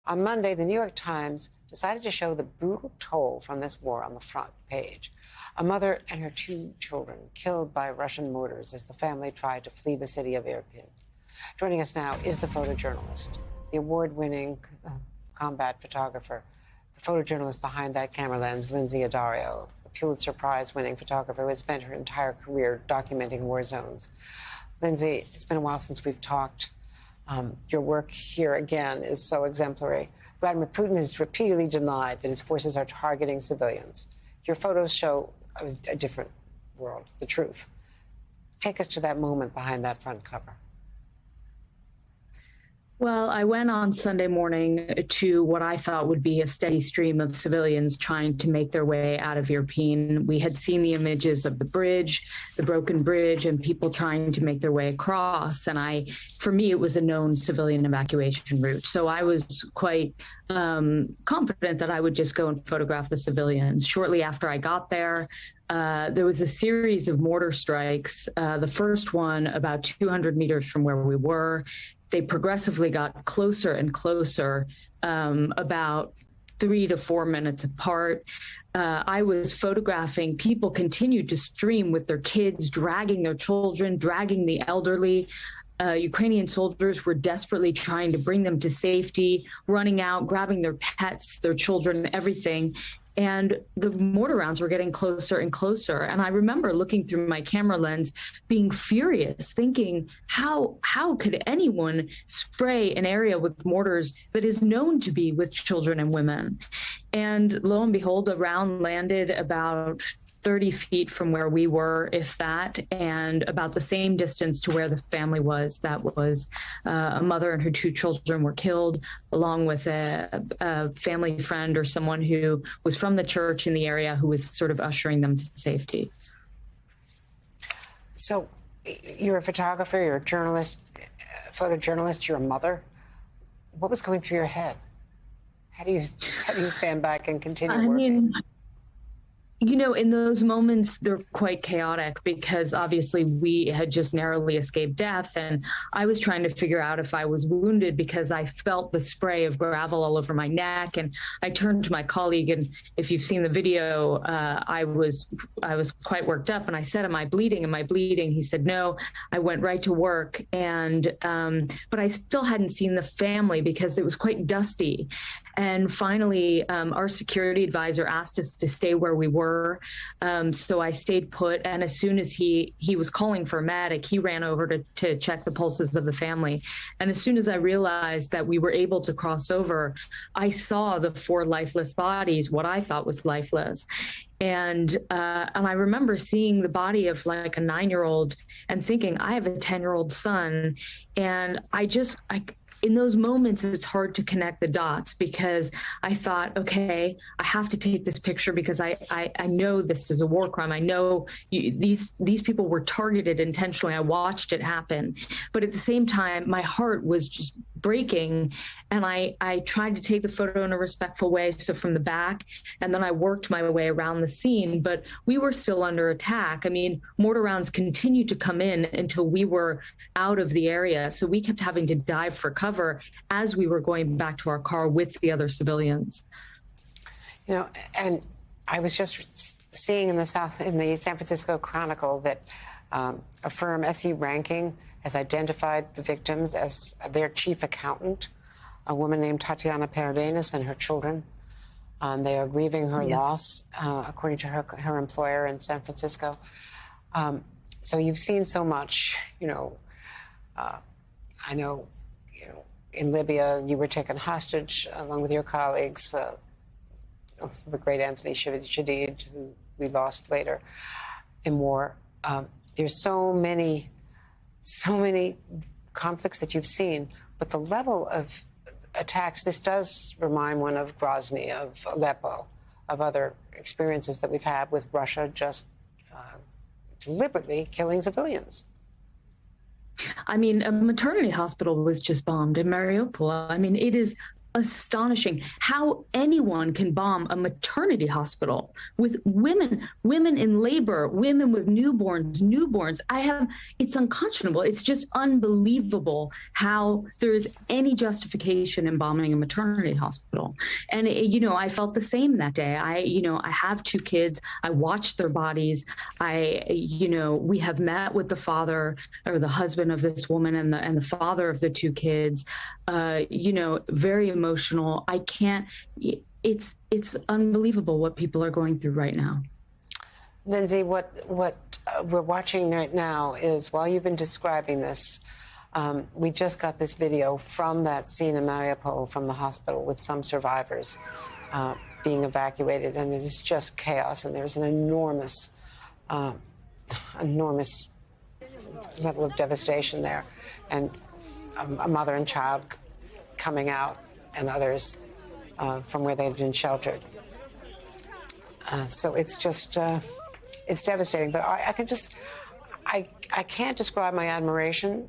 On Monday, the New York Times decided to show the brutal toll from this war on the front page. A mother and her 2 children killed by Russian mortars as the family tried to flee the city of Irpin. Joining us now is the photojournalist, the award-winning combat photographer, the photojournalist behind that camera lens, Lindsay Addario, the Pulitzer Prize-winning photographer who has spent her entire career documenting war zones. Lindsay, it's been a while since we've talked. Your work here, again, is so exemplary. Vladimir Putin has repeatedly denied that his forces are targeting civilians. Your photos show a different world, the truth. Take us to that moment behind that front cover. Well, I went on Sunday morning to what I thought would be a steady stream of civilians trying to make their way out of Irpin. We had seen the images of the bridge, the broken bridge, and people trying to make their way across. And for me, it was a known civilian evacuation route. So I was quite confident that I would just go and photograph the civilians. Shortly after I got there, there was a series of mortar strikes. The first one about 200 meters from where we were. They progressively got closer and closer, about 3 to 4 minutes apart. I was photographing. People continued to stream with their kids, dragging their children, dragging the elderly. Ukrainian soldiers were desperately trying to bring them to safety, running out, grabbing their pets, their children, everything. And the mortar rounds were getting closer and closer. And I remember looking through my camera lens, being furious, thinking, how could anyone spray an area with mortars that is known to be with children and women? And lo and behold, a round landed about 30 feet from where we were, if that, and about the same distance to where the family was. That was a mother and her 2 children were killed, along with a family friend or someone who was from the church in the area who was sort of ushering them to safety. So you're a photographer, you're a journalist, photojournalist, you're a mother. What was going through your head? How do you stand back and continue working? You know, in those moments, they're quite chaotic because obviously we had just narrowly escaped death. And I was trying to figure out if I was wounded because I felt the spray of gravel all over my neck. And I turned to my colleague, and if you've seen the video, I was quite worked up. And I said, "Am I bleeding? Am I bleeding?" He said, "No." I went right to work. And but I still hadn't seen the family because it was quite dusty. And finally, our security advisor asked us to stay where we were. So I stayed put. And as soon as he was calling for a medic, he ran over to check the pulses of the family. And as soon as I realized that we were able to cross over, I saw the 4 lifeless bodies, what I thought was lifeless. And I remember seeing the body of like a 9-year-old and thinking, I have a 10-year-old son. And in those moments, it's hard to connect the dots because I thought, okay, I have to take this picture because I know this is a war crime. I know these people were targeted intentionally. I watched it happen. But at the same time, my heart was just breaking. And I tried to take the photo in a respectful way. So from the back, and then I worked my way around the scene, but we were still under attack. I mean, mortar rounds continued to come in until we were out of the area. So we kept having to dive for cover as we were going back to our car with the other civilians. You know, and I was just seeing in the San Francisco Chronicle that a firm, SE Ranking, has identified the victims as their chief accountant, a woman named Tatiana Pervenis, and her children. They are grieving her loss, according to her employer in San Francisco. So you've seen so much, you know. I know, you know, in Libya, you were taken hostage along with your colleagues, the great Anthony Shadid, who we lost later in war. There's so many conflicts that you've seen, but the level of attacks, this does remind one of Grozny, of Aleppo, of other experiences that we've had with Russia just deliberately killing civilians. I mean, a maternity hospital was just bombed in Mariupol. I mean, it is astonishing how anyone can bomb a maternity hospital with women in labor, women with newborns. It's unconscionable. It's just unbelievable how there is any justification in bombing a maternity hospital. And I felt the same that day. I have two kids. I watched their bodies. We have met with the father or the husband of this woman and the father of the two kids. Very emotional. I can't. It's unbelievable what people are going through right now. Lindsay, what we're watching right now is, while you've been describing this, we just got this video from that scene in Mariupol from the hospital with some survivors being evacuated, and it is just chaos. And there's an enormous level of devastation there, and a mother and child coming out, and others from where they'd been sheltered. So it's just, it's devastating. But I can't describe my admiration,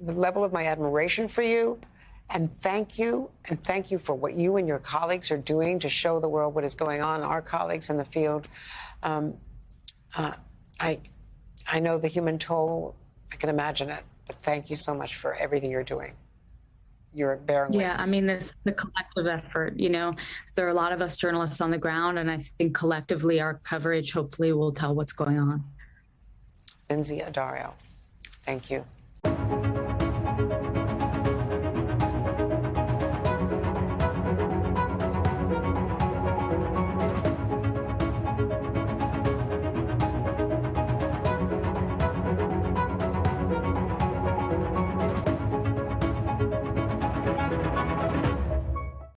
the level of my admiration for you, and thank you for what you and your colleagues are doing to show the world what is going on, our colleagues in the field. I know the human toll, I can imagine it, but thank you so much for everything you're doing. You're bearing witness. Yeah, I mean, it's the collective effort. There are a lot of us journalists on the ground, and I think collectively our coverage hopefully will tell what's going on. Lindsay Addario, thank you.